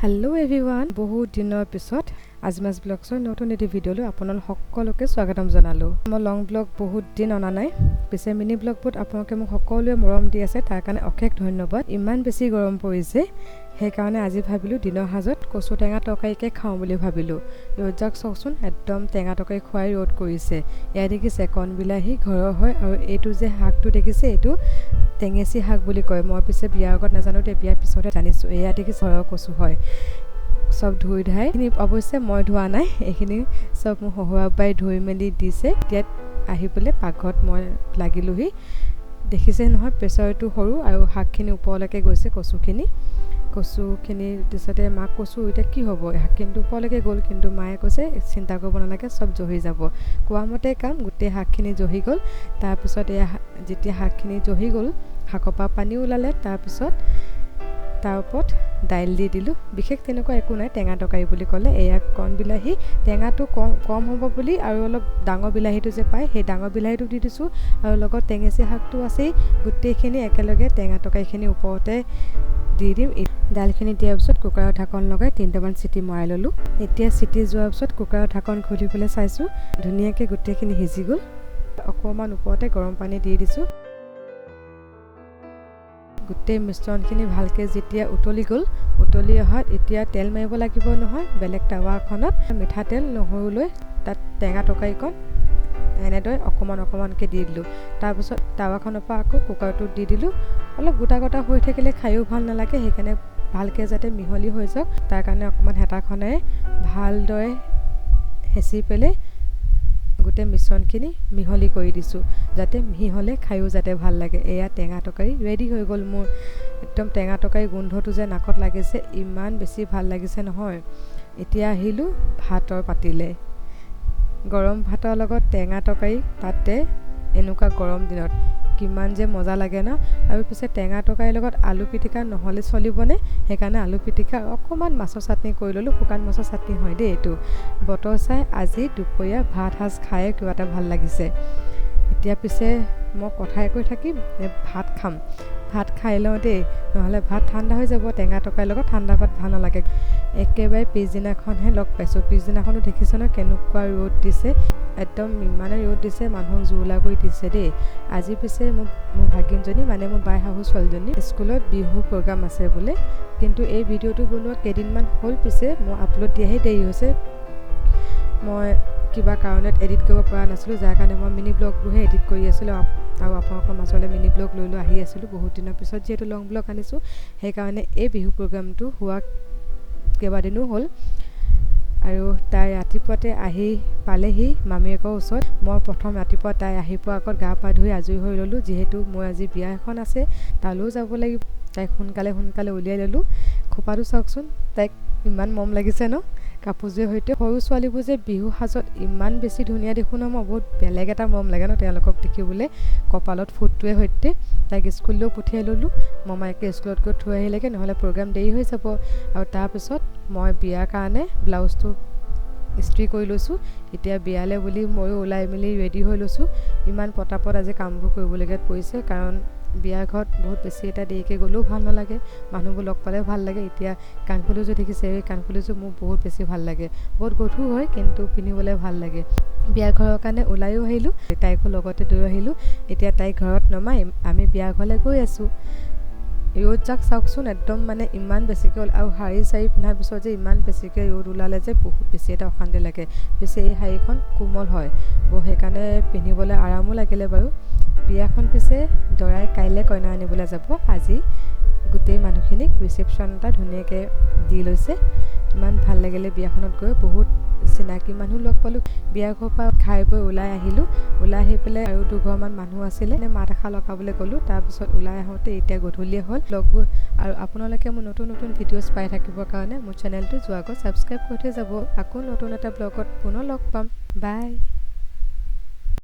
Hello everyone, বহুত দিনৰ পিছত আজমাস ব্লগছৰ নতুন এটি ভিডিঅ'লৈ আপোনালোক সকলোকে স্বাগতম জনালো। মই লং ব্লগ বহুত দিন অনা নাই, পিছে মিনি ব্লগবোৰত আপোনালোকে মোক সকলোৱে মৰম দি আছে, তাৰ কাৰণে অশেষ ধন্যবাদ। ইমান বেছি গৰম পৰিছে, সেইকাৰণে আজি ভাবিলোঁ দিনৰ সাজত কচু টেঙা তৰকাৰীকে খাওঁ বুলি ভাবিলোঁ। ৰ'দজাক চাওকচোন, একদম টেঙা তৰকাৰী খুৱাই ৰ'দ কৰিছে। এয়া দেখিছে কণ বিলাহী ঘৰৰ হয়, আৰু এইটো যে শাকটো দেখিছে এইটো টেঙেচি শাক বুলি কয়। মই পিছে বিয়াৰ আগত নাজানো, বিয়াৰ পিছতে জানিছোঁ। এয়া দেখিছে ঘৰৰ কচু হয়। সব ধুই ধাই এইখিনি অৱশ্যে মই ধোৱা নাই, এইখিনি সব মোৰ শহুৰ আব্বাই ধুই মেলি দিছে। ইয়াত আহি পেলাই পাকঘৰত মই লাগিলোহি। দেখিছে নহয়, প্ৰেছাৰটো সৰু আৰু শাকখিনি ওপৰলৈকে গৈছে। কচুখিনি পিছতে মাক কৈছোঁ এতিয়া কি হ'ব, শাকখিনিটো ওপৰলৈকে গ'ল, কিন্তু মায়ে কৈছে চিন্তা কৰিব নালাগে, চব জহি যাব। কোৱা মতে কাম, গোটেই শাকখিনি জহি গ'ল। তাৰপিছত এয়া যেতিয়া শাকখিনি জহি গ'ল, শাকৰ পৰা পানী ওলালে। তাৰপিছত তাৰ ওপৰত দাইল দি দিলোঁ। বিশেষ তেনেকুৱা একো নাই, টেঙা তৰকাৰী বুলি ক'লে। এয়া কণ বিলাহী, টেঙাটো কম হ'ব বুলি আৰু অলপ ডাঙৰ বিলাহীটো যে পায়, সেই ডাঙৰ বিলাহীটো দি দিছোঁ, আৰু লগত টেঙেচি শাকটো আছেই। গোটেইখিনি একেলগে টেঙা তৰকাৰীখিনি ওপৰতে দি দিম। দাইলখিনি দিয়াৰ পিছত কুকাৰৰ ঢাকন লগাই 3টামান চিটি মৰাই ল'লোঁ। এতিয়া চিটি যোৱাৰ পিছত কুকাৰৰ ঢাকন খুলি পেলাই চাইছোঁ, ধুনীয়াকৈ গোটেইখিনি সিজি গ'ল। অকণমান ওপৰতে গৰম পানী দি দিছোঁ। গোটেই মিশ্ৰণখিনি ভালকৈ যেতিয়া উতলি গ'ল, উতলি অহাত এতিয়া তেল মাৰিব লাগিব নহয়। বেলেগ টাৱাখনত মিঠাতেল নহৰু লৈ তাত টেঙা তৰকাৰীকণ এনেদৰে অকণমানকৈ দি দিলোঁ। তাৰপিছত টাৱাখনৰ পৰা আকৌ কুকাৰটোত দি দিলোঁ। অলপ গোটা গোটা হৈ থাকিলে খায়ো ভাল নালাগে, সেইকাৰণে ভালকৈ যাতে মিহলি হৈ যাওক, তাৰ কাৰণে অকণমান হেতাখনেৰে ভালদৰে হেঁচি পেলাই গোটেই মিশ্ৰণখিনি মিহলি কৰি দিছোঁ, যাতে মিহি হ'লে খায়ো যাতে ভাল লাগে। এয়া টেঙা তৰকাৰী ৰেডি হৈ গ'ল মোৰ। একদম টেঙা তৰকাৰী গোন্ধটো যে নাকত লাগিছে, ইমান বেছি ভাল লাগিছে নহয়। এতিয়া আহিলোঁ ভাতৰ পাতিলে। গৰম ভাতৰ লগত টেঙা তৰকাৰী, তাতে এনেকুৱা গৰম দিনত কিমান যে মজা লাগে ন। আৰু পিছে টেঙা তৰকাৰীৰ লগত আলু পিটিকা নহ'লে চলিবনে, সেইকাৰণে আলু পিটিকা অকণমান মাছৰ চাটনি কৰি ল'লোঁ। শুকান মাছৰ চাটনি হয় দেই এইটো। বতৰ চাই আজি দুপৰীয়া ভাত সাজ খাই কিবা এটা ভাল লাগিছে। এতিয়া পিছে মই কথাই কৈ থাকিম নে ভাত খাম? ভাত খাই লওঁ দেই, নহ'লে ভাত ঠাণ্ডা হৈ যাব। টেঙা তৰকাৰীৰ লগত ঠাণ্ডা ভাত ভাল নালাগে। একেবাৰে পিছদিনাখনহে লগ পাইছোঁ। পিছদিনাখনো দেখিছে ন কেনেকুৱা ৰ'দ দিছে, একদম ইমানে ৰ'দ দিছে, মানুহক জুৰুলা কৰি দিছে দেই। আজি পিছে মোৰ ভাগিনজনী, মানে মোৰ বাই শাহু ছোৱালীজনী স্কুলত বিহু প্ৰগ্ৰাম আছে বোলে, কিন্তু এই ভিডিঅ'টো বনোৱা কেইদিনমান হ'ল। পিছে মই আপলোড দিয়াহে দেৰি হৈছে। মই কিবা কাৰণত এডিট কৰিব পৰা নাছিলোঁ, যাৰ কাৰণে মই মিনি ব্লগবোৰহে এডিট কৰি আছিলোঁ, আৰু আপোনালোকৰ মাজলৈ মিনি ব্লগ লৈ আহি আছিলোঁ। বহুত দিনৰ পিছত যিহেতু লং ব্লগ আনিছোঁ, সেইকাৰণে এই বিহু প্ৰগ্ৰামটো হোৱা কেইবাদিনো হ'ল। আৰু তাই ৰাতিপুৱাতে আহি পালেহি মামীয়েকৰ ওচৰত। মই প্ৰথম ৰাতিপুৱা তাই আহি পোৱাৰ আগত গা পা ধুই আজৰি হৈ ল'লোঁ, যিহেতু মোৰ আজি বিয়া এখন আছে, তালৈও যাব লাগিব। তাইক সোনকালে উলিয়াই ল'লোঁ। খোপাটো চাওকচোন, তাইক ইমান মৰম লাগিছে ন কাপোৰযোৰৰ সৈতে। সৰু ছোৱালীবোৰ যে বিহু সাজত ইমান বেছি ধুনীয়া দেখোঁ ন, মই বহুত বেলেগ এটা মৰম লাগে ন তেওঁলোকক দেখিবলৈ। কপালত ফুটটোৱে সৈতে তাইক স্কুললৈও পঠিয়াই ল'লোঁ। মামায়েকে স্কুলত গৈ থৈ আহিলেগৈ, নহ'লে প্ৰগ্ৰাম দেৰি হৈ যাব। আৰু তাৰপিছত মই বিয়াৰ কাৰণে ব্লাউজটো ইস্ত্ৰি কৰি লৈছোঁ। এতিয়া বিয়ালৈ বুলি ময়ো ওলাই মেলি ৰেডি হৈ লৈছোঁ। ইমান পটাপট আজি কামবোৰ কৰিবলগীয়াত পৰিছে, কাৰণ বিয়াৰ ঘৰত বহুত বেছি এটা দেৰিকৈ গ'লেও ভাল নালাগে, মানুহবোৰ লগ পালেও ভাল লাগে। এতিয়া কাণফুলিযোৰ দেখিছে, এই কাণফুলিযোৰ মোৰ বহুত বেছি ভাল লাগে। বহুত গধুৰ হয়, কিন্তু পিন্ধিবলৈ ভাল লাগে। বিয়া ঘৰৰ কাৰণে ওলাইও আহিলোঁ, তাইকো লগতে লৈ আহিলোঁ। এতিয়া তাইক ঘৰত নমাই আমি বিয়া ঘৰলৈ গৈ আছোঁ। ৰ'দ যাক চাওকচোন, একদম মানে ইমান বেছিকৈ হ'ল। আৰু শাৰী চাৰী পিন্ধাৰ পিছত যে ইমান বেছিকৈ ৰ'দ ওলালে যে বহুত বেছি এটা অশান্তি লাগে। পিছে এই শাৰীখন কোমল হয়, সেইকাৰণে পিন্ধিবলৈ আৰামো লাগিলে বাৰু। বিয়াখন পিছে দৰাই কাইলৈ কইনা আনিবলৈ যাব। আজি গোটেই মানুহখিনিক ৰিচেপশ্যন এটা ধুনীয়াকৈ দি লৈছে। ইমান ভাল লাগিলে বিয়াখনত গৈ, বহুত চিনাকি মানুহ লগ পালোঁ। বিয়া ঘৰৰ পৰা খাই বৈ ওলাই আহিলোঁ। ওলাই আহি পেলাই আৰু দুঘৰমান মানুহ আছিলে, মাত এষাৰ লগাবলৈ গ'লোঁ। তাৰপিছত ওলাই আহোঁতে এতিয়া গধূলিয়ে হ'ল। ব্লগবোৰ আৰু আপোনালোকে মোৰ নতুন ভিডিঅ'জ পাই থাকিবৰ কাৰণে মোৰ চেনেলটো যোৱাৰ আগত ছাবস্ক্ৰাইব কৰি থৈ যাব। আকৌ নতুন এটা ব্লগত পুনৰ লগ পাম। বাই।